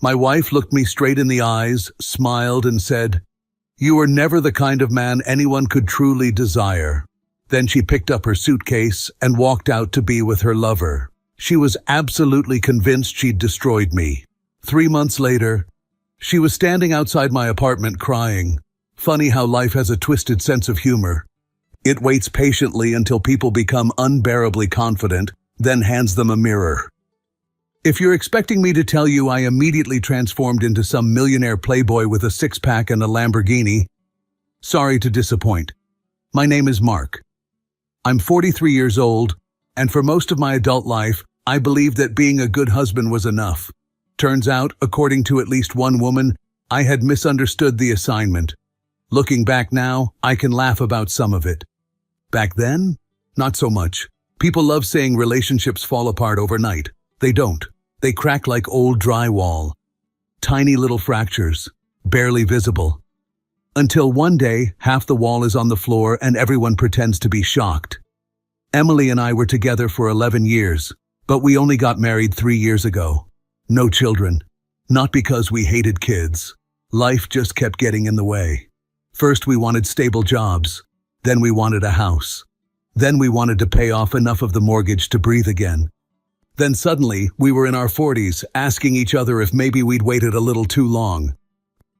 My wife looked me straight in the eyes, smiled, and said, "You are never the kind of man anyone could truly desire." Then she picked up her suitcase and walked out to be with her lover. She was absolutely convinced she'd destroyed me. 3 months later, she was standing outside my apartment crying. Funny how life has a twisted sense of humor. It waits patiently until people become unbearably confident, then hands them a mirror. If you're expecting me to tell you I immediately transformed into some millionaire playboy with a six-pack and a Lamborghini, sorry to disappoint. My name is Mark. I'm 43 years old, and for most of my adult life, I believed that being a good husband was enough. Turns out, according to at least one woman, I had misunderstood the assignment. Looking back now, I can laugh about some of it. Back then, not so much. People love saying relationships fall apart overnight. They don't. They crack like old drywall. Tiny little fractures, barely visible. Until one day, half the wall is on the floor and everyone pretends to be shocked. Emily and I were together for 11 years, but we only got married 3 years ago. No children. Not because we hated kids. Life just kept getting in the way. First we wanted stable jobs. Then we wanted a house. Then we wanted to pay off enough of the mortgage to breathe again. Then suddenly, we were in our 40s, asking each other if maybe we'd waited a little too long.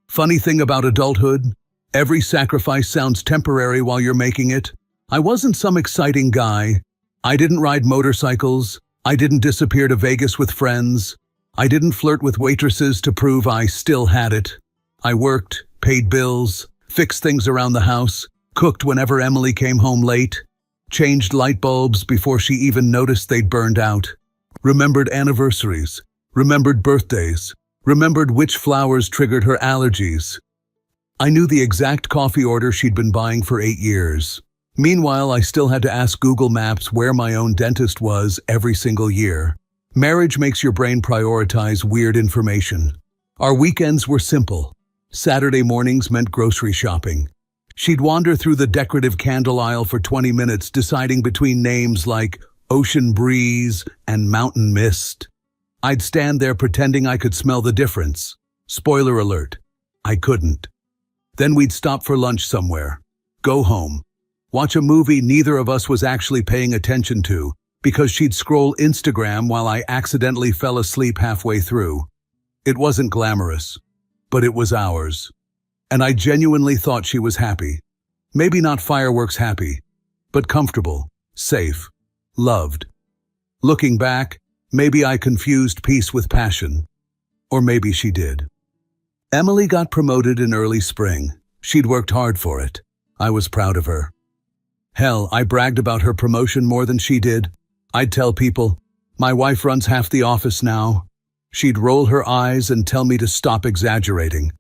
Funny thing about adulthood, every sacrifice sounds temporary while you're making it. I wasn't some exciting guy. I didn't ride motorcycles. I didn't disappear to Vegas with friends. I didn't flirt with waitresses to prove I still had it. I worked, paid bills, fixed things around the house, cooked whenever Emily came home late, changed light bulbs before she even noticed they'd burned out, remembered anniversaries, remembered birthdays, remembered which flowers triggered her allergies. I knew the exact coffee order she'd been buying for 8 years. Meanwhile, I still had to ask Google Maps where my own dentist was every single year. Marriage makes your brain prioritize weird information. Our weekends were simple. Saturday mornings meant grocery shopping. She'd wander through the decorative candle aisle for 20 minutes deciding between names like Ocean Breeze and Mountain Mist. I'd stand there pretending I could smell the difference. Spoiler alert, I couldn't. Then we'd stop for lunch somewhere, go home, watch a movie neither of us was actually paying attention to because she'd scroll Instagram while I accidentally fell asleep halfway through. It wasn't glamorous, but it was ours. And I genuinely thought she was happy. Maybe not fireworks happy, but comfortable, safe, loved. Looking back, maybe I confused peace with passion. Or maybe she did. Emily got promoted in early spring. She'd worked hard for it. I was proud of her. Hell, I bragged about her promotion more than she did. I'd tell people, "My wife runs half the office now." She'd roll her eyes and tell me to stop exaggerating.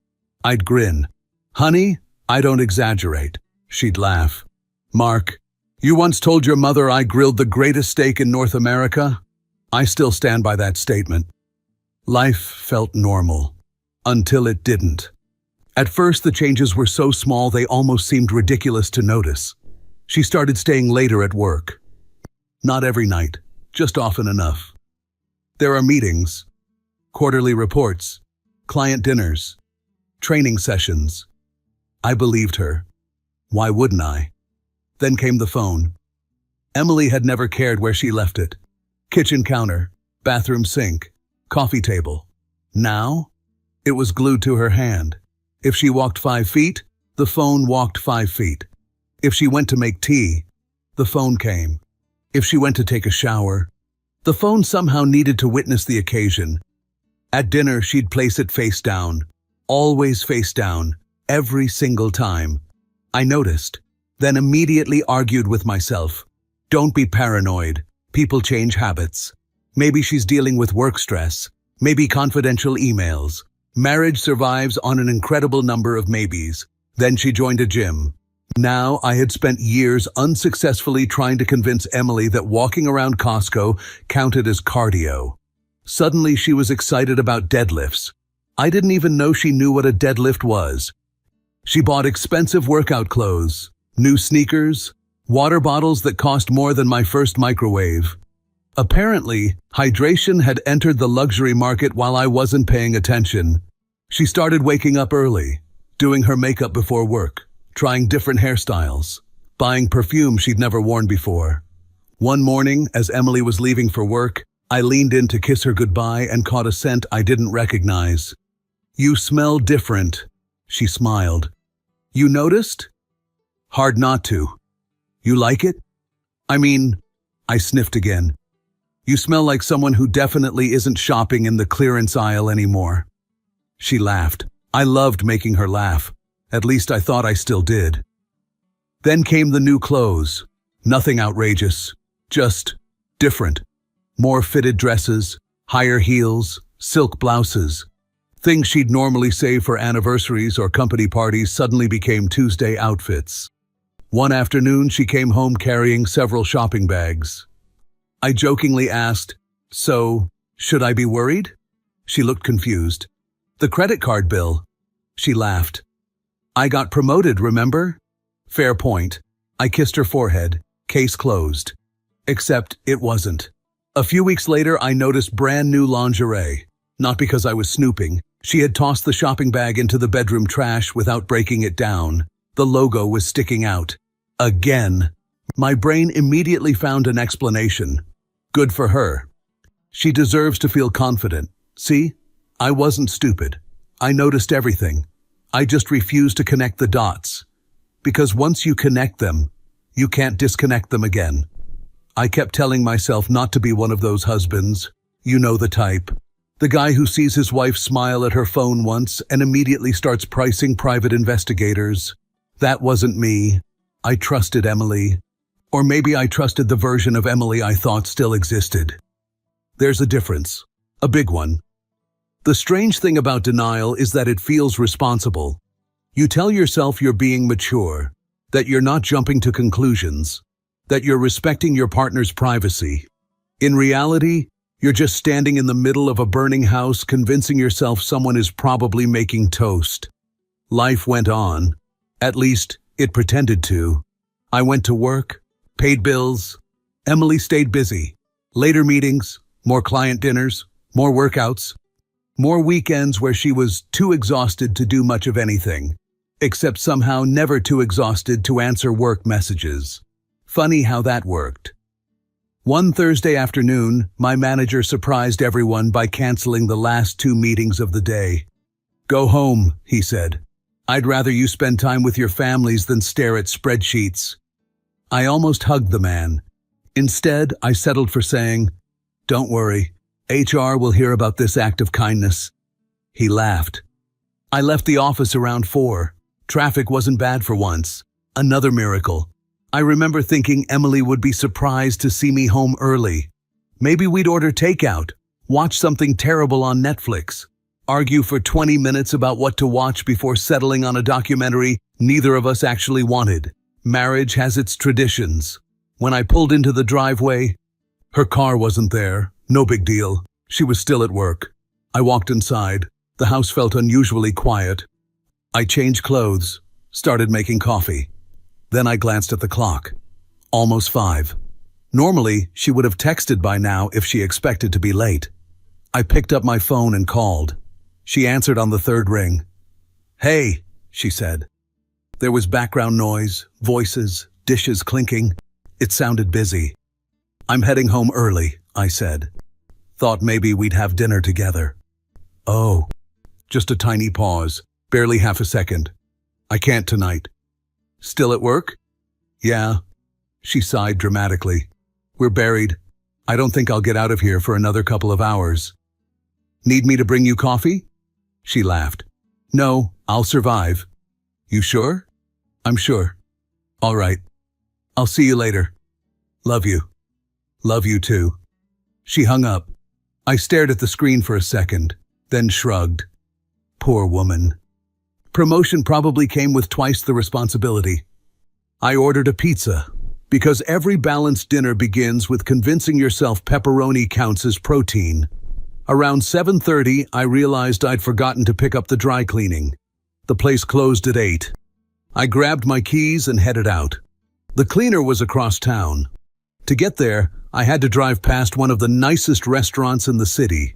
I'd grin. "Honey, I don't exaggerate." She'd laugh. "Mark, you once told your mother I grilled the greatest steak in North America." I still stand by that statement. Life felt normal. Until it didn't. At first, the changes were so small they almost seemed ridiculous to notice. She started staying later at work. Not every night, just often enough. There are meetings, quarterly reports, client dinners, training sessions. I believed her. Why wouldn't I? Then came the phone. Emily had never cared where she left it. Kitchen counter, bathroom sink, coffee table. Now, it was glued to her hand. If she walked 5 feet, the phone walked 5 feet. If she went to make tea, the phone came. If she went to take a shower, the phone somehow needed to witness the occasion. At dinner, she'd place it face down. Always face down, every single time. I noticed, then immediately argued with myself. Don't be paranoid. People change habits. Maybe she's dealing with work stress. Maybe confidential emails. Marriage survives on an incredible number of maybes. Then she joined a gym. Now I had spent years unsuccessfully trying to convince Emily that walking around Costco counted as cardio. Suddenly she was excited about deadlifts. I didn't even know she knew what a deadlift was. She bought expensive workout clothes, new sneakers, water bottles that cost more than my first microwave. Apparently, hydration had entered the luxury market while I wasn't paying attention. She started waking up early, doing her makeup before work, trying different hairstyles, buying perfume she'd never worn before. One morning, as Emily was leaving for work, I leaned in to kiss her goodbye and caught a scent I didn't recognize. "You smell different," she smiled. "You noticed?" "Hard not to." "You like it?" I sniffed again. "You smell like someone who definitely isn't shopping in the clearance aisle anymore." She laughed. I loved making her laugh. At least I thought I still did. Then came the new clothes. Nothing outrageous, just different. More fitted dresses, higher heels, silk blouses. Things she'd normally save for anniversaries or company parties suddenly became Tuesday outfits. One afternoon, she came home carrying several shopping bags. I jokingly asked, "So, should I be worried?" She looked confused. "The credit card bill." She laughed. "I got promoted, remember?" Fair point. I kissed her forehead. Case closed. Except it wasn't. A few weeks later, I noticed brand new lingerie. Not because I was snooping. She had tossed the shopping bag into the bedroom trash without breaking it down. The logo was sticking out. Again. My brain immediately found an explanation. Good for her. She deserves to feel confident. See? I wasn't stupid. I noticed everything. I just refused to connect the dots. Because once you connect them, you can't disconnect them again. I kept telling myself not to be one of those husbands. You know the type. The guy who sees his wife smile at her phone once and immediately starts pricing private investigators. That wasn't me. I trusted Emily. Or maybe I trusted the version of Emily I thought still existed. There's a difference. A big one. The strange thing about denial is that it feels responsible. You tell yourself you're being mature, that you're not jumping to conclusions, that you're respecting your partner's privacy. In reality, you're just standing in the middle of a burning house convincing yourself someone is probably making toast. Life went on. At least, it pretended to. I went to work, paid bills. Emily stayed busy. Later meetings, more client dinners, more workouts, more weekends where she was too exhausted to do much of anything, except somehow never too exhausted to answer work messages. Funny how that worked. One Thursday afternoon, my manager surprised everyone by canceling the last 2 meetings of the day. "Go home," he said. "I'd rather you spend time with your families than stare at spreadsheets." I almost hugged the man. Instead, I settled for saying, "Don't worry, HR will hear about this act of kindness." He laughed. I left the office around 4. Traffic wasn't bad for once. Another miracle. I remember thinking Emily would be surprised to see me home early. Maybe we'd order takeout, watch something terrible on Netflix, argue for 20 minutes about what to watch before settling on a documentary neither of us actually wanted. Marriage has its traditions. When I pulled into the driveway, her car wasn't there. No big deal. She was still at work. I walked inside. The house felt unusually quiet. I changed clothes, started making coffee. Then I glanced at the clock. Almost 5. Normally, she would have texted by now if she expected to be late. I picked up my phone and called. She answered on the 3rd ring. "Hey," she said. There was background noise, voices, dishes clinking. It sounded busy. "I'm heading home early," I said. "Thought maybe we'd have dinner together." "Oh." Just a tiny pause, barely half a second. "I can't tonight." "Still at work?" "Yeah." She sighed dramatically. "We're buried. I don't think I'll get out of here for another couple of hours." "Need me to bring you coffee?" She laughed. "No, I'll survive." "You sure?" "I'm sure." "All right. I'll see you later. Love you." "Love you too." She hung up. I stared at the screen for a second, then shrugged. Poor woman. Promotion probably came with twice the responsibility. I ordered a pizza, because every balanced dinner begins with convincing yourself pepperoni counts as protein. Around 7:30, I realized I'd forgotten to pick up the dry cleaning. The place closed at 8. I grabbed my keys and headed out. The cleaner was across town. To get there, I had to drive past one of the nicest restaurants in the city.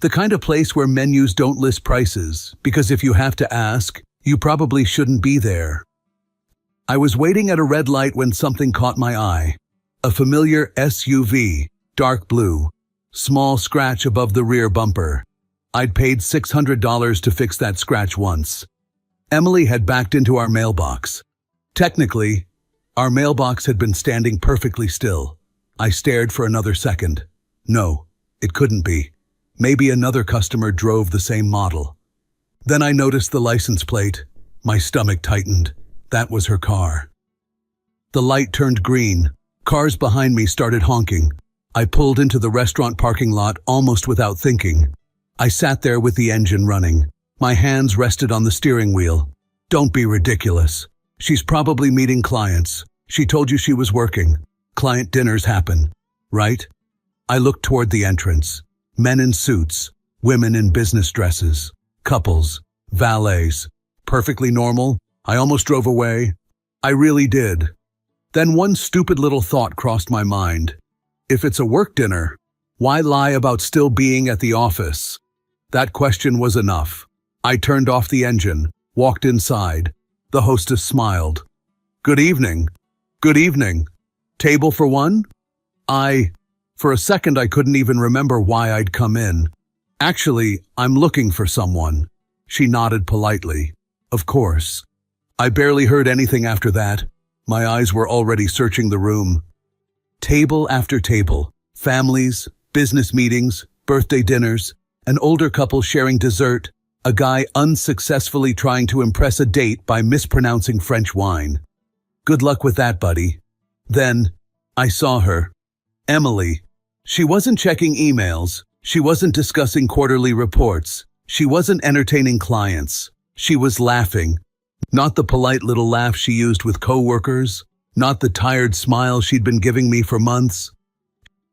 The kind of place where menus don't list prices, because if you have to ask, you probably shouldn't be there. I was waiting at a red light when something caught my eye. A familiar SUV, dark blue, small scratch above the rear bumper. I'd paid $600 to fix that scratch once. Emily had backed into our mailbox. Technically, our mailbox had been standing perfectly still. I stared for another second. No, it couldn't be. Maybe another customer drove the same model. Then I noticed the license plate. My stomach tightened. That was her car. The light turned green. Cars behind me started honking. I pulled into the restaurant parking lot almost without thinking. I sat there with the engine running. My hands rested on the steering wheel. Don't be ridiculous. She's probably meeting clients. She told you she was working. Client dinners happen, right? I looked toward the entrance. Men in suits, women in business dresses, couples, valets. Perfectly normal. I almost drove away. I really did. Then one stupid little thought crossed my mind. If it's a work dinner, why lie about still being at the office? That question was enough. I turned off the engine, walked inside. The hostess smiled. Good evening. Good evening. Table for one? For a second I couldn't even remember why I'd come in. Actually, I'm looking for someone. She nodded politely. Of course. I barely heard anything after that. My eyes were already searching the room. Table after table, families, business meetings, birthday dinners, an older couple sharing dessert, a guy unsuccessfully trying to impress a date by mispronouncing French wine. Good luck with that, buddy. Then, I saw her. Emily. She wasn't checking emails. She wasn't discussing quarterly reports. She wasn't entertaining clients. She was laughing. Not the polite little laugh she used with coworkers, not the tired smile she'd been giving me for months.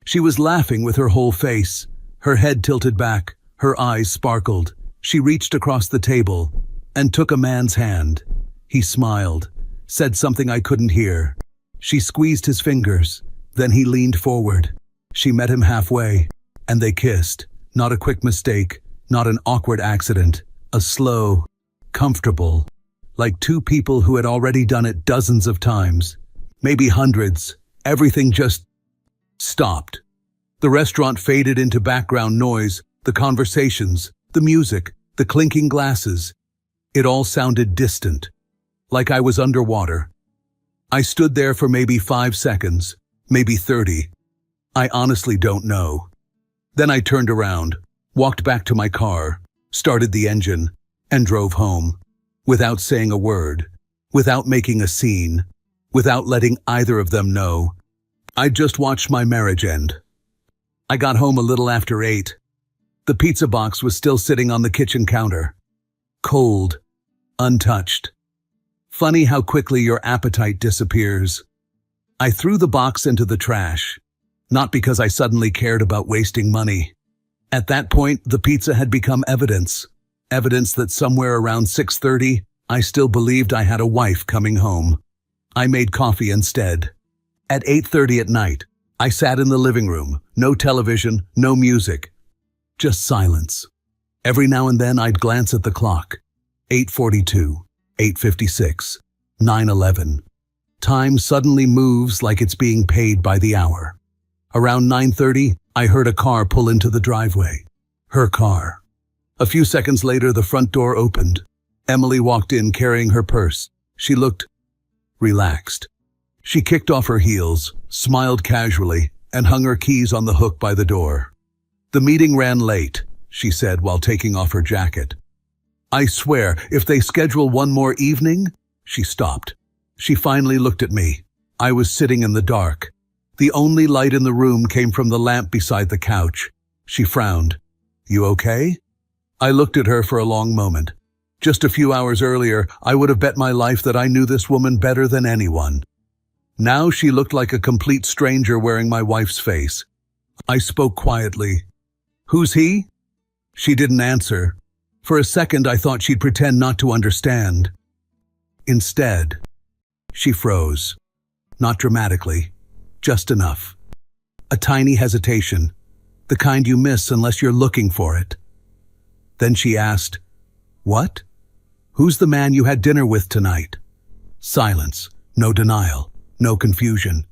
She was laughing with her whole face, her head tilted back, her eyes sparkled. She reached across the table and took a man's hand. He smiled, said something I couldn't hear. She squeezed his fingers, then he leaned forward. She met him halfway, and they kissed. Not a quick mistake, not an awkward accident, a slow, comfortable, like two people who had already done it dozens of times, maybe hundreds. Everything just stopped. The restaurant faded into background noise, the conversations, the music, the clinking glasses. It all sounded distant, like I was underwater. I stood there for maybe 5 seconds, maybe 30. I honestly don't know. Then I turned around, walked back to my car, started the engine, and drove home. Without saying a word, without making a scene, without letting either of them know. I just watched my marriage end. I got home a little after 8. The pizza box was still sitting on the kitchen counter. Cold, untouched. Funny how quickly your appetite disappears. I threw the box into the trash, not because I suddenly cared about wasting money. At that point, the pizza had become evidence. Evidence that somewhere around 6:30, I still believed I had a wife coming home. I made coffee instead. At 8:30 at night, I sat in the living room, no television, no music, just silence. Every now and then I'd glance at the clock. 8:42, 8:56, 9:11. Time suddenly moves like it's being paid by the hour. Around 9:30, I heard a car pull into the driveway. Her car. A few seconds later, the front door opened. Emily walked in carrying her purse. She looked relaxed. She kicked off her heels, smiled casually, and hung her keys on the hook by the door. The meeting ran late, she said while taking off her jacket. I swear, if they schedule one more evening, she stopped. She finally looked at me. I was sitting in the dark. The only light in the room came from the lamp beside the couch. She frowned. You okay? I looked at her for a long moment. Just a few hours earlier, I would have bet my life that I knew this woman better than anyone. Now she looked like a complete stranger wearing my wife's face. I spoke quietly. Who's he? She didn't answer. For a second, I thought she'd pretend not to understand. Instead, she froze. Not dramatically, just enough. A tiny hesitation, the kind you miss unless you're looking for it. Then she asked, "What? Who's the man you had dinner with tonight?" Silence, no denial, no confusion.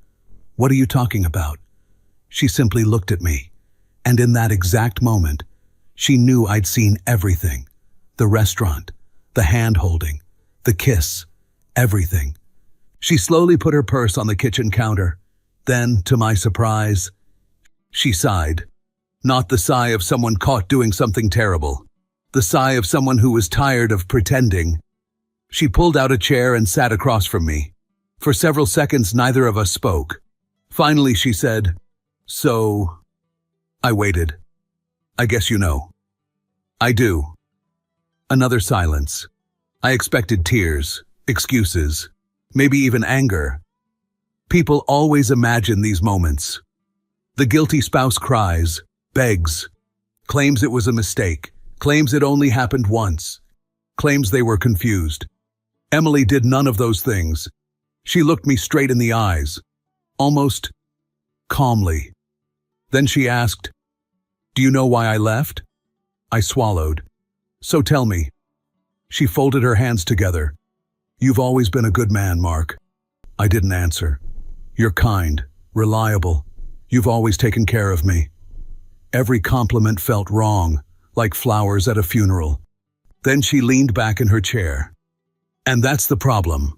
"What are you talking about?" She simply looked at me, and in that exact moment, she knew I'd seen everything. The restaurant, the hand-holding, the kiss, everything. She slowly put her purse on the kitchen counter. Then, to my surprise, she sighed. Not the sigh of someone caught doing something terrible. The sigh of someone who was tired of pretending. She pulled out a chair and sat across from me. For several seconds, neither of us spoke. Finally, she said, "So..." I waited. "I guess you know." "I do." Another silence. I expected tears, excuses, maybe even anger. People always imagine these moments. The guilty spouse cries, begs, claims it was a mistake, claims it only happened once, claims they were confused. Emily did none of those things. She looked me straight in the eyes, almost calmly. Then she asked, "Do you know why I left?" I swallowed. "So tell me." She folded her hands together. "You've always been a good man, Mark." I didn't answer. "You're kind, reliable. You've always taken care of me." Every compliment felt wrong, like flowers at a funeral. Then she leaned back in her chair. "And that's the problem."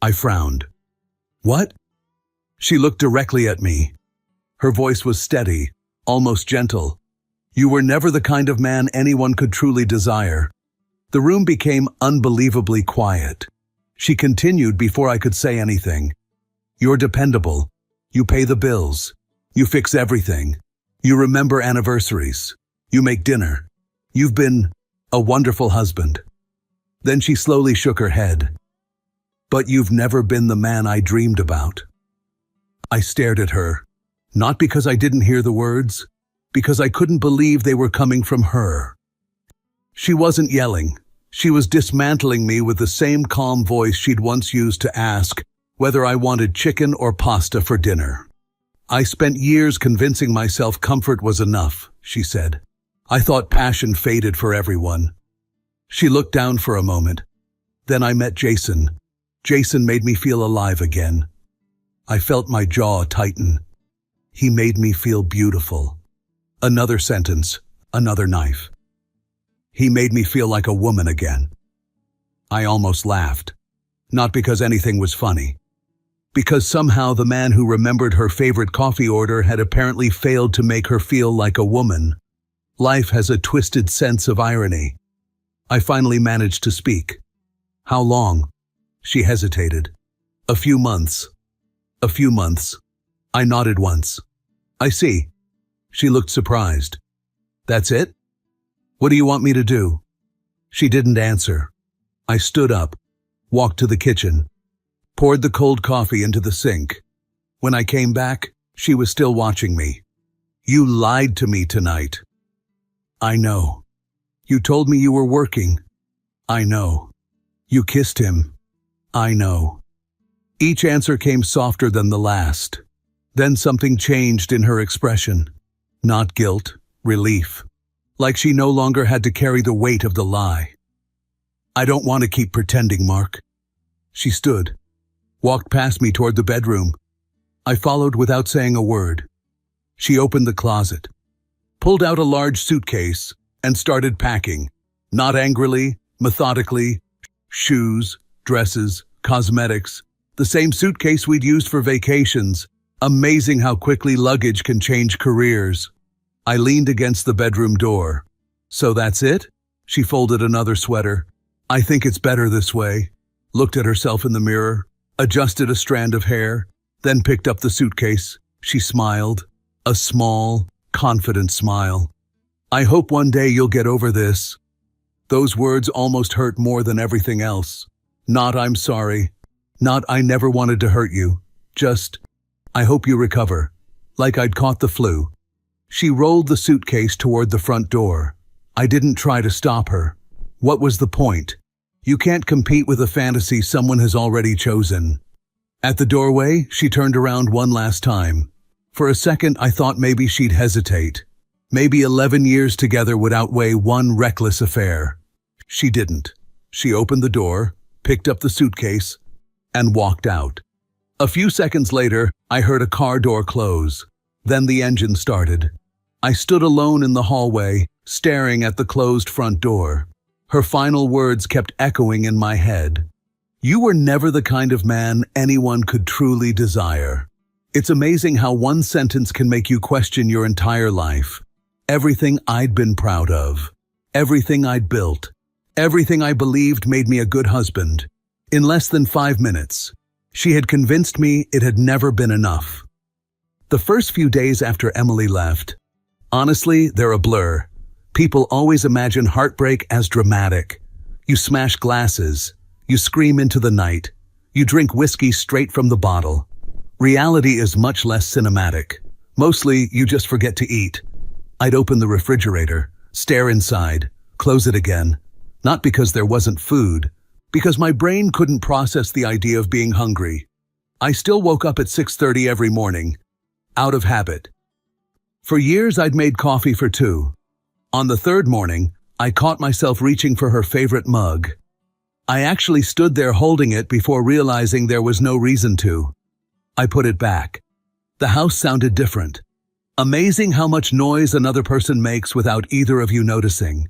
I frowned. "What?" She looked directly at me. Her voice was steady, almost gentle. "You were never the kind of man anyone could truly desire." The room became unbelievably quiet. She continued before I could say anything. "You're dependable. You pay the bills. You fix everything. You remember anniversaries. You make dinner. You've been a wonderful husband." Then she slowly shook her head. "But you've never been the man I dreamed about." I stared at her, not because I didn't hear the words, because I couldn't believe they were coming from her. She wasn't yelling. She was dismantling me with the same calm voice she'd once used to ask whether I wanted chicken or pasta for dinner. "I spent years convincing myself comfort was enough," she said. "I thought passion faded for everyone." She looked down for a moment. "Then I met Jason. Jason made me feel alive again." I felt my jaw tighten. "He made me feel beautiful." Another sentence, another knife. "He made me feel like a woman again." I almost laughed. Not because anything was funny. Because somehow the man who remembered her favorite coffee order had apparently failed to make her feel like a woman. Life has a twisted sense of irony. I finally managed to speak. "How long?" She hesitated. "A few months." "A few months." I nodded once. "I see." She looked surprised. "That's it? What do you want me to do?" She didn't answer. I stood up, walked to the kitchen, poured the cold coffee into the sink. When I came back, she was still watching me. "You lied to me tonight." "I know." "You told me you were working." "I know." "You kissed him." "I know." Each answer came softer than the last. Then something changed in her expression. Not guilt, relief. Like she no longer had to carry the weight of the lie. "I don't want to keep pretending, Mark." She stood, walked past me toward the bedroom. I followed without saying a word. She opened the closet, pulled out a large suitcase, and started packing. Not angrily, methodically. Shoes, dresses, cosmetics. The same suitcase we'd used for vacations. Amazing how quickly luggage can change careers. I leaned against the bedroom door. "So that's it?" She folded another sweater. "I think it's better this way." Looked at herself in the mirror, adjusted a strand of hair, then picked up the suitcase. She smiled, a small, confident smile. "I hope one day you'll get over this." Those words almost hurt more than everything else. Not "I'm sorry." Not "I never wanted to hurt you." Just, "I hope you recover." Like I'd caught the flu. She rolled the suitcase toward the front door. I didn't try to stop her. What was the point? You can't compete with a fantasy someone has already chosen. At the doorway, she turned around one last time. For a second, I thought maybe she'd hesitate. Maybe 11 years together would outweigh one reckless affair. She didn't. She opened the door, picked up the suitcase, and walked out. A few seconds later, I heard a car door close. Then the engine started. I stood alone in the hallway, staring at the closed front door. Her final words kept echoing in my head. You were never the kind of man anyone could truly desire. It's amazing how one sentence can make you question your entire life. Everything I'd been proud of. Everything I'd built. Everything I believed made me a good husband. In less than 5 minutes, she had convinced me it had never been enough. The first few days after Emily left, honestly, they're a blur. People always imagine heartbreak as dramatic. You smash glasses. You scream into the night. You drink whiskey straight from the bottle. Reality is much less cinematic. Mostly, you just forget to eat. I'd open the refrigerator, stare inside, close it again. Not because there wasn't food, because my brain couldn't process the idea of being hungry. I still woke up at 6:30 every morning, out of habit. For years, I'd made coffee for 2. On the 3rd morning, I caught myself reaching for her favorite mug. I actually stood there holding it before realizing there was no reason to. I put it back. The house sounded different. Amazing how much noise another person makes without either of you noticing.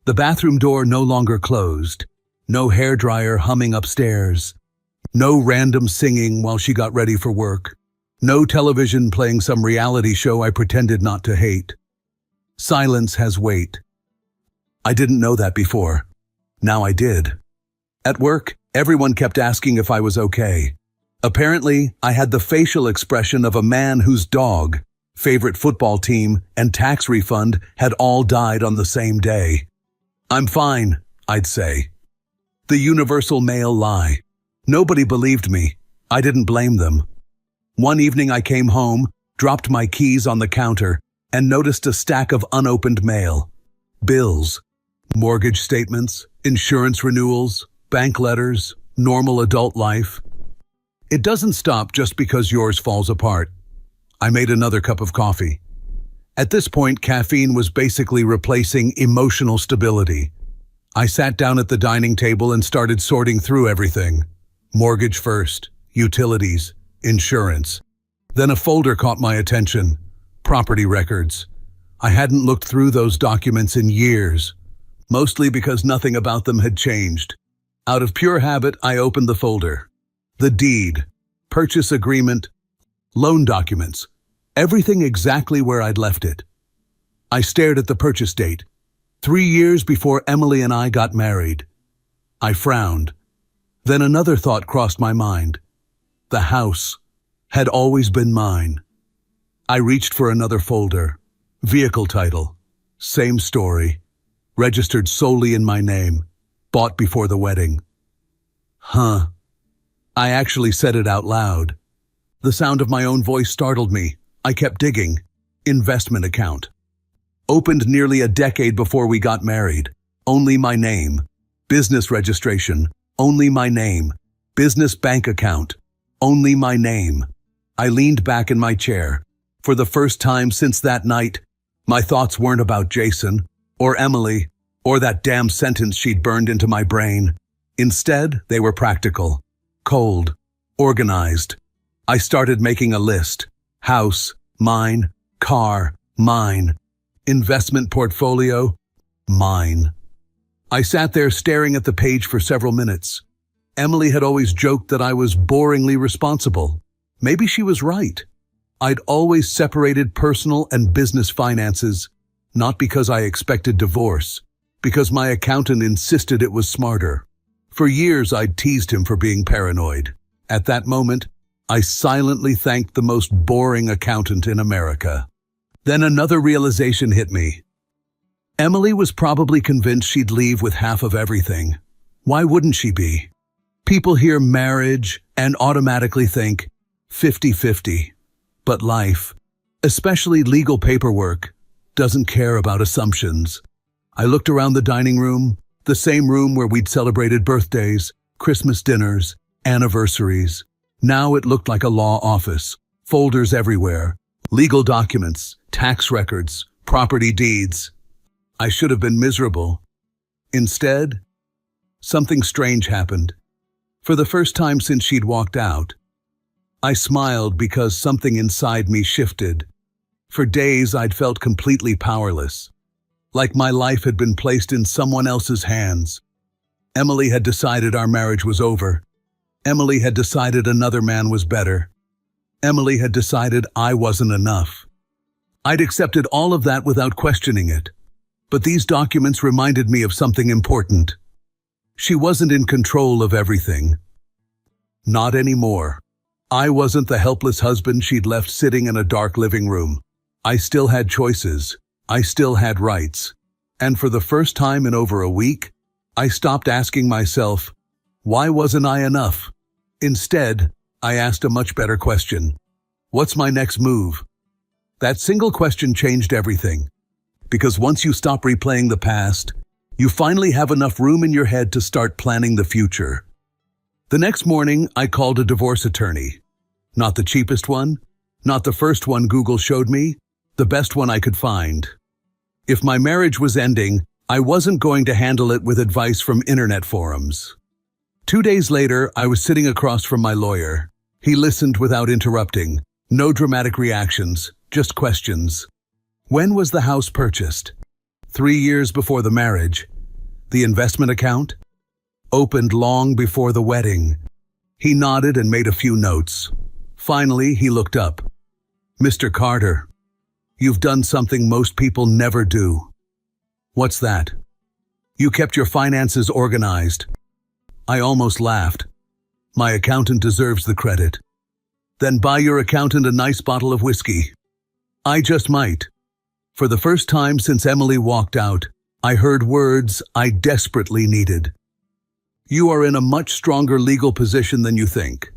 The bathroom door no longer closed. No hairdryer humming upstairs. No random singing while she got ready for work. No television playing some reality show I pretended not to hate. Silence has weight. I didn't know that before. Now I did. At work, everyone kept asking if I was okay. Apparently, I had the facial expression of a man whose dog, favorite football team, and tax refund had all died on the same day. I'm fine, I'd say. The universal male lie. Nobody believed me. I didn't blame them. One evening I came home, dropped my keys on the counter, and noticed a stack of unopened mail. Bills, mortgage statements, insurance renewals, bank letters, normal adult life. It doesn't stop just because yours falls apart. I made another cup of coffee. At this point, caffeine was basically replacing emotional stability. I sat down at the dining table and started sorting through everything. Mortgage first, utilities, insurance. Then a folder caught my attention. Property records. I hadn't looked through those documents in years, mostly because nothing about them had changed. Out of pure habit, I opened the folder. The deed, purchase agreement, loan documents, everything exactly where I'd left it. I stared at the purchase date, 3 years before Emily and I got married. I frowned. Then another thought crossed my mind. The house had always been mine. I reached for another folder. Vehicle title, same story, registered solely in my name, bought before the wedding. I actually said it out loud. The sound of my own voice startled me. I kept digging. Investment account. Opened nearly a decade before we got married. Only my name. Business registration. Only my name. Business bank account. Only my name. I leaned back in my chair. For the first time since that night, my thoughts weren't about Jason, or Emily, or that damn sentence she'd burned into my brain. Instead, they were practical, cold, organized. I started making a list. House, mine. Car, mine. Investment portfolio, mine. I sat there staring at the page for several minutes. Emily had always joked that I was boringly responsible. Maybe she was right. I'd always separated personal and business finances, not because I expected divorce, because my accountant insisted it was smarter. For years, I'd teased him for being paranoid. At that moment, I silently thanked the most boring accountant in America. Then another realization hit me. Emily was probably convinced she'd leave with half of everything. Why wouldn't she be? People hear marriage and automatically think 50-50. But life, especially legal paperwork, doesn't care about assumptions. I looked around the dining room, the same room where we'd celebrated birthdays, Christmas dinners, anniversaries. Now it looked like a law office, folders everywhere, Legal documents, tax records, property deeds. I should have been miserable. Instead, something strange happened. For the first time since she'd walked out, I smiled because something inside me shifted. For days, I'd felt completely powerless, like my life had been placed in someone else's hands. Emily had decided our marriage was over. Emily had decided another man was better. Emily had decided I wasn't enough. I'd accepted all of that without questioning it. But these documents reminded me of something important. She wasn't in control of everything. Not anymore. I wasn't the helpless husband she'd left sitting in a dark living room. I still had choices. I still had rights. And for the first time in over a week, I stopped asking myself, why wasn't I enough? Instead, I asked a much better question. What's my next move? That single question changed everything. Because once you stop replaying the past, you finally have enough room in your head to start planning the future. The next morning, I called a divorce attorney. Not the cheapest one, not the first one Google showed me, the best one I could find. If my marriage was ending, I wasn't going to handle it with advice from internet forums. 2 days later, I was sitting across from my lawyer. He listened without interrupting. No dramatic reactions, just questions. When was the house purchased? 3 years before the marriage. The investment account? Opened long before the wedding. He nodded and made a few notes. Finally, he looked up. Mr. Carter, you've done something most people never do. What's that? You kept your finances organized. I almost laughed. My accountant deserves the credit. Then buy your accountant a nice bottle of whiskey. I just might. For the first time since Emily walked out, I heard words I desperately needed. You are in a much stronger legal position than you think.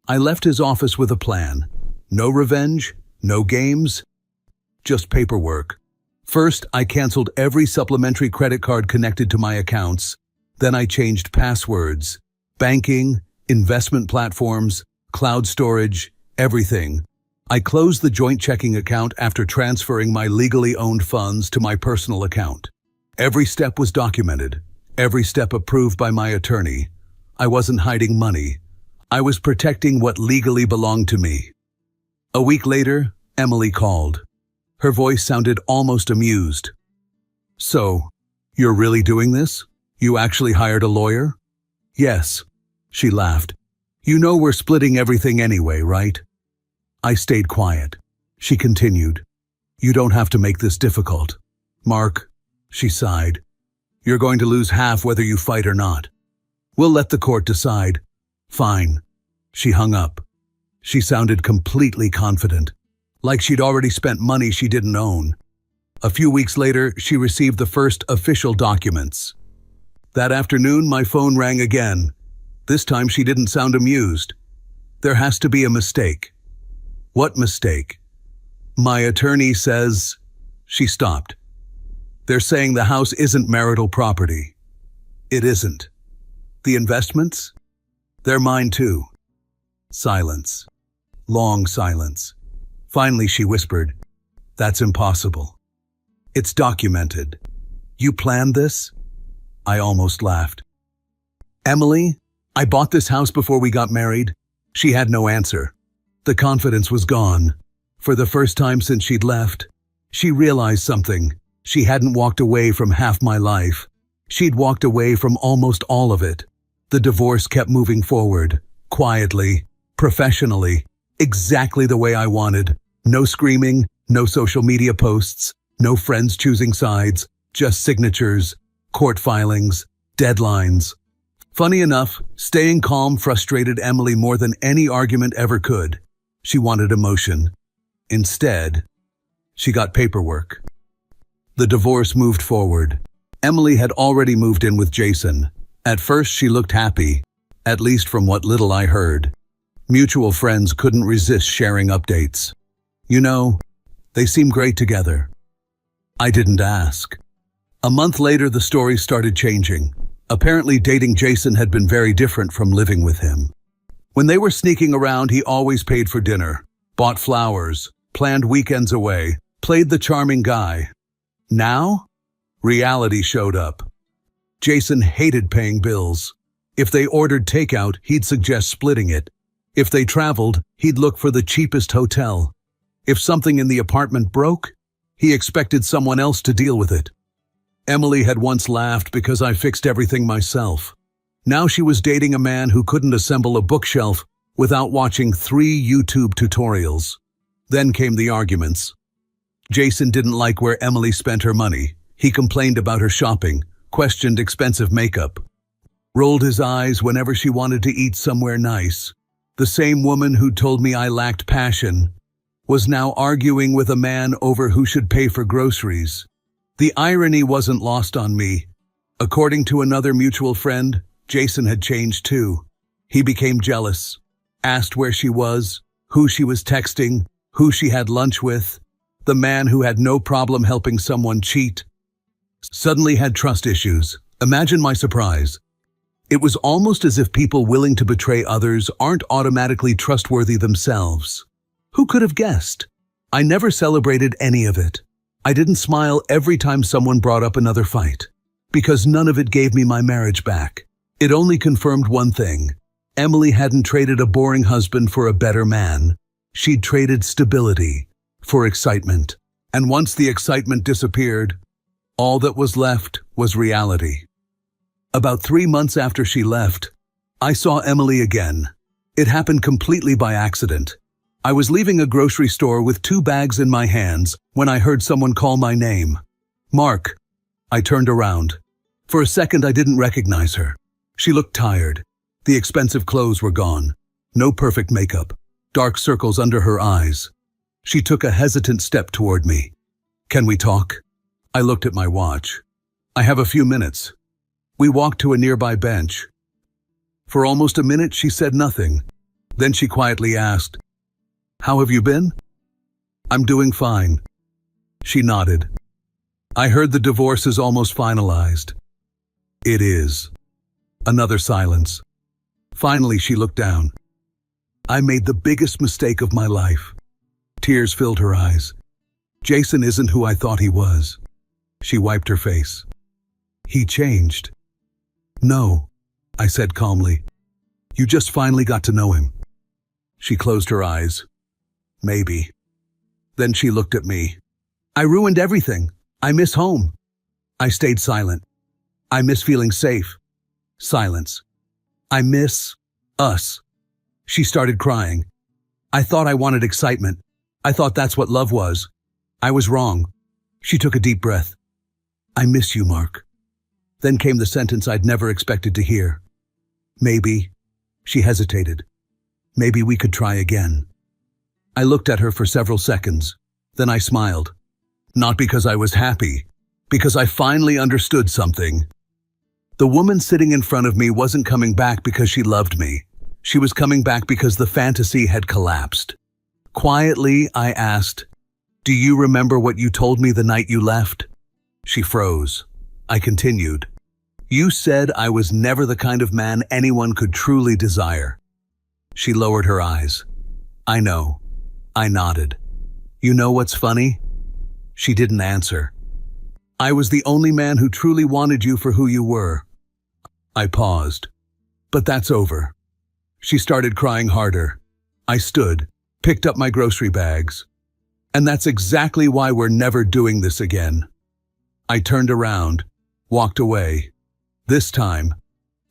I left his office with a plan. No revenge, no games, just paperwork. First, I canceled every supplementary credit card connected to my accounts. Then I changed passwords, banking, investment platforms, cloud storage, everything. I closed the joint checking account after transferring my legally owned funds to my personal account. Every step was documented, every step approved by my attorney. I wasn't hiding money. I was protecting what legally belonged to me. A week later, Emily called. Her voice sounded almost amused. So, you're really doing this? You actually hired a lawyer? Yes, she laughed. You know we're splitting everything anyway, right? I stayed quiet. She continued. You don't have to make this difficult. Mark, she sighed. You're going to lose half whether you fight or not. We'll let the court decide. Fine. She hung up. She sounded completely confident, like she'd already spent money she didn't own. A few weeks later, she received the first official documents. That afternoon, my phone rang again. This time she didn't sound amused. There has to be a mistake. What mistake? My attorney says... She stopped. They're saying the house isn't marital property. It isn't. The investments? They're mine too. Silence. Long silence. Finally, she whispered, That's impossible. It's documented. You planned this? I almost laughed. Emily, I bought this house before we got married. She had no answer. The confidence was gone. For the first time since she'd left, she realized something. She hadn't walked away from half my life. She'd walked away from almost all of it. The divorce kept moving forward, quietly, professionally, exactly the way I wanted. No screaming, no social media posts, no friends choosing sides, just signatures, court filings, deadlines. Funny enough, staying calm frustrated Emily more than any argument ever could. She wanted emotion. Instead, she got paperwork. The divorce moved forward. Emily had already moved in with Jason. At first, she looked happy, at least from what little I heard. Mutual friends couldn't resist sharing updates. You know, they seem great together. I didn't ask. A month later, the story started changing. Apparently, dating Jason had been very different from living with him. When they were sneaking around, he always paid for dinner, bought flowers, planned weekends away, played the charming guy. Now, reality showed up. Jason hated paying bills. If they ordered takeout, he'd suggest splitting it. If they traveled, he'd look for the cheapest hotel. If something in the apartment broke, he expected someone else to deal with it. Emily had once laughed because I fixed everything myself. Now she was dating a man who couldn't assemble a bookshelf without watching 3 YouTube tutorials. Then came the arguments. Jason didn't like where Emily spent her money. He complained about her shopping, questioned expensive makeup, rolled his eyes whenever she wanted to eat somewhere nice. The same woman who told me I lacked passion was now arguing with a man over who should pay for groceries. The irony wasn't lost on me. According to another mutual friend, Jason had changed too. He became jealous, asked where she was, who she was texting, who she had lunch with. The man who had no problem helping someone cheat suddenly had trust issues. Imagine my surprise. It was almost as if people willing to betray others aren't automatically trustworthy themselves. Who could have guessed? I never celebrated any of it. I didn't smile every time someone brought up another fight, because none of it gave me my marriage back. It only confirmed one thing. Emily hadn't traded a boring husband for a better man. She'd traded stability for excitement. And once the excitement disappeared, all that was left was reality. About 3 months after she left, I saw Emily again. It happened completely by accident. I was leaving a grocery store with 2 bags in my hands when I heard someone call my name. Mark. I turned around. For a second, I didn't recognize her. She looked tired. The expensive clothes were gone. No perfect makeup. Dark circles under her eyes. She took a hesitant step toward me. Can we talk? I looked at my watch. I have a few minutes. We walked to a nearby bench. For almost a minute, she said nothing. Then she quietly asked, "How have you been?" "I'm doing fine." She nodded. "I heard the divorce is almost finalized." "It is." Another silence. Finally, she looked down. "I made the biggest mistake of my life." Tears filled her eyes. "Jason isn't who I thought he was." She wiped her face. "He changed." "No," I said calmly. "You just finally got to know him." She closed her eyes. "Maybe." Then she looked at me. "I ruined everything. I miss home." I stayed silent. "I miss feeling safe." Silence. "I miss us." She started crying. "I thought I wanted excitement. I thought that's what love was. I was wrong." She took a deep breath. "I miss you, Mark." Then came the sentence I'd never expected to hear. "Maybe." She hesitated. "Maybe we could try again." I looked at her for several seconds. Then I smiled. Not because I was happy, because I finally understood something. The woman sitting in front of me wasn't coming back because she loved me. She was coming back because the fantasy had collapsed. Quietly, I asked, "Do you remember what you told me the night you left?" She froze. I continued. "You said I was never the kind of man anyone could truly desire." She lowered her eyes. "I know." I nodded. "You know what's funny?" She didn't answer. "I was the only man who truly wanted you for who you were." I paused. "But that's over." She started crying harder. I stood, picked up my grocery bags. "And that's exactly why we're never doing this again." I turned around, walked away. This time,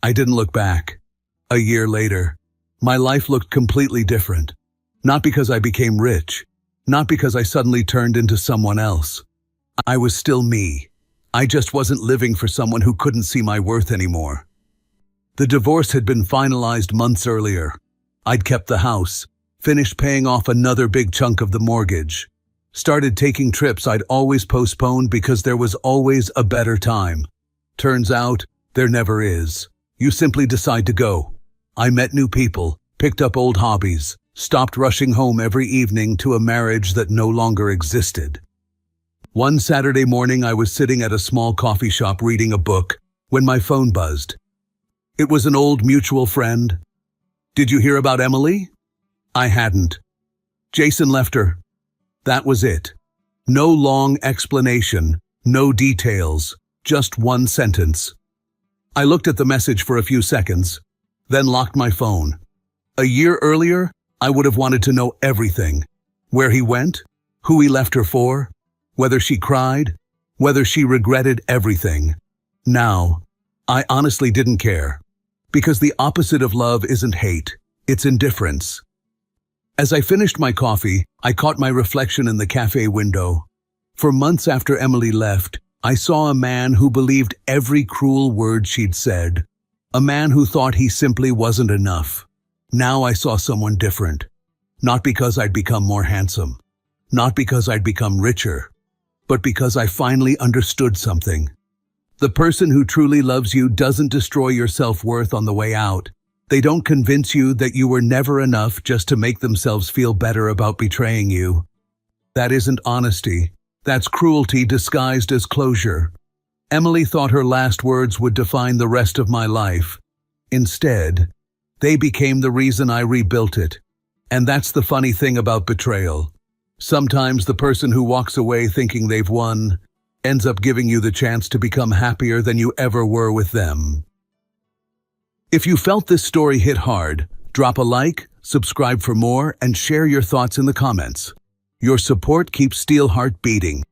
I didn't look back. A year later, my life looked completely different. Not because I became rich, not because I suddenly turned into someone else. I was still me. I just wasn't living for someone who couldn't see my worth anymore. The divorce had been finalized months earlier. I'd kept the house, finished paying off another big chunk of the mortgage, started taking trips I'd always postponed because there was always a better time. Turns out, there never is. You simply decide to go. I met new people, picked up old hobbies, stopped rushing home every evening to a marriage that no longer existed. One Saturday morning, I was sitting at a small coffee shop reading a book when my phone buzzed. It was an old mutual friend. "Did you hear about Emily?" I hadn't. "Jason left her." That was it. No long explanation, no details, just one sentence. I looked at the message for a few seconds, then locked my phone. A year earlier, I would have wanted to know everything. Where he went, who he left her for, whether she cried, whether she regretted everything. Now, I honestly didn't care. Because the opposite of love isn't hate, it's indifference. As I finished my coffee, I caught my reflection in the cafe window. For months after Emily left, I saw a man who believed every cruel word she'd said. A man who thought he simply wasn't enough. Now I saw someone different. Not because I'd become more handsome. Not because I'd become richer. But because I finally understood something. The person who truly loves you doesn't destroy your self-worth on the way out. They don't convince you that you were never enough just to make themselves feel better about betraying you. That isn't honesty. That's cruelty disguised as closure. Emily thought her last words would define the rest of my life. Instead, they became the reason I rebuilt it. And that's the funny thing about betrayal. Sometimes the person who walks away thinking they've won ends up giving you the chance to become happier than you ever were with them. If you felt this story hit hard, drop a like, subscribe for more, and share your thoughts in the comments. Your support keeps Steelheart beating.